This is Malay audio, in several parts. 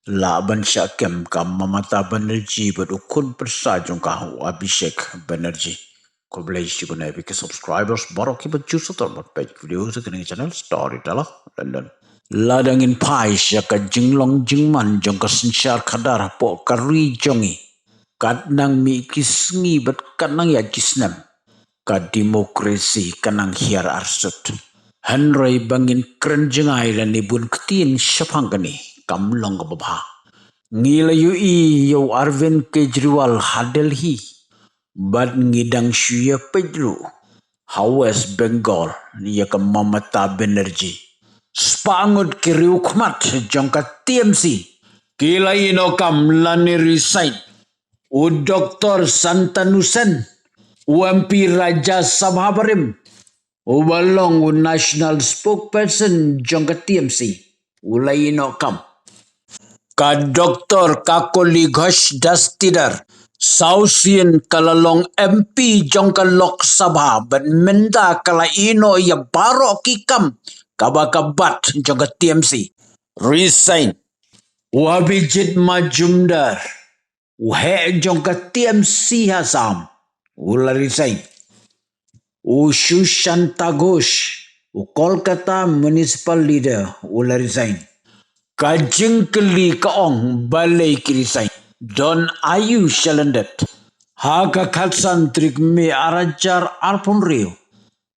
Laban Shakem kam Mamata Banerjee but ukun persajong kahu Abhishek Banerjee. Ko bless you gonna be subscribers baro ki baju sotor bot page videos ke channel Storyteller London. Ladangin pai syaka jinglong jingman jong ka sinsyar kadar po kari jongi. Kat nang mi kisngi bat kat nang ya jisnam. Ka demokrasi kanang hiar arsut. Henry bangin keren jengai dan ibun ketin syapangkani kamlong ke babha. Ngila yui yo Arvind Kejriwal hadelhi. Bad ngidang syuya Pedro. West Bengal ya ke Mamata Banerjee. Spangut kiri ukmat jangka TMC. Kila ino kam lani resign. U Dr. Santanusen. UMP Raja Sabhabarim. Ubalong national spokesperson jangka TMC. Ulai no kam. Ka Dr. Kakoli Ghosh Dastidar. Sausian kalalong MP jangka Lok Sabha. But menda kala ino ya baro kikam. Kabakabat jangka TMC. Resign. Wabijit Majumdar. Uhe jangka TMC Hasam. Ula resign. Sushanta Ghosh, Kolkata municipal leader, ula resign. Kajing keli kaong balai ki resign. Don Ayu Shalandat. Haka kalsan trik me arajar arpun rio.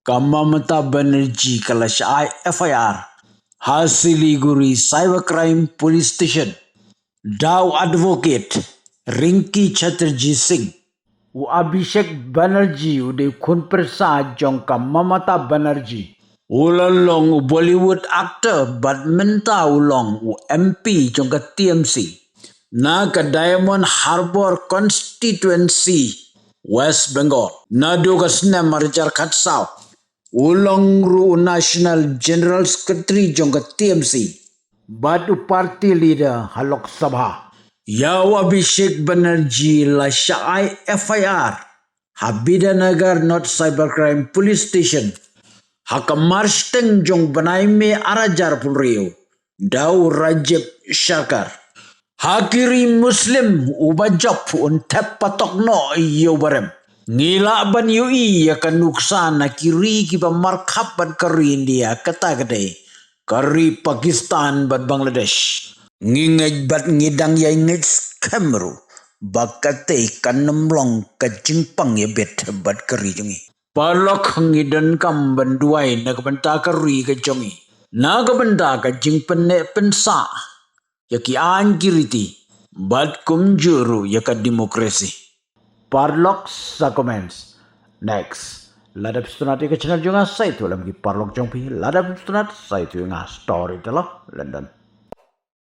Mamata Banerjee kalash FIR. Hasiliguri Cybercrime Police Station. Daw Advocate Rinki Chatterjee Singh. Abhishek Banerjee udah kun persa jongka Mamata Banerjee. Ulalong Bollywood actor badminta ulong MP jongka TMC. Na ke Diamond Harbour constituency West Bengal. Na doga senam marjar katsau. Ulong ru National General Secretary jongka TMC. Badu party leader Halok Sabha. Yaw Abhishek Banerjee la syai FIR. Habidanagar North Cybercrime Police Station. Haka marsteng jong banai me arajar pulrio. Daw Rajib Sharkar. Hakiri Muslim ubajap untep patok no iyo barem. Ngila ban yui akan nuksana kiri kiba markap ban kari India kata gede. Kari Pakistan bat Bangladesh. Ngingej bat ngidang ya ingej Cameroon. Bakate kanemlong kajingpang ya bet bat kari jongi. Palok ngidan kam banduai na kabanta kari ka jongi. Na kabanta kajingpen ne pensa. Yaki angkiriti. Bat kumjuru yaka demokrasi. Parlok sa comments. Next. Ladap stunat ke channel jonga sa itu lagi parlok jongpi. Ladap stunat sa itu nga Storyteller London.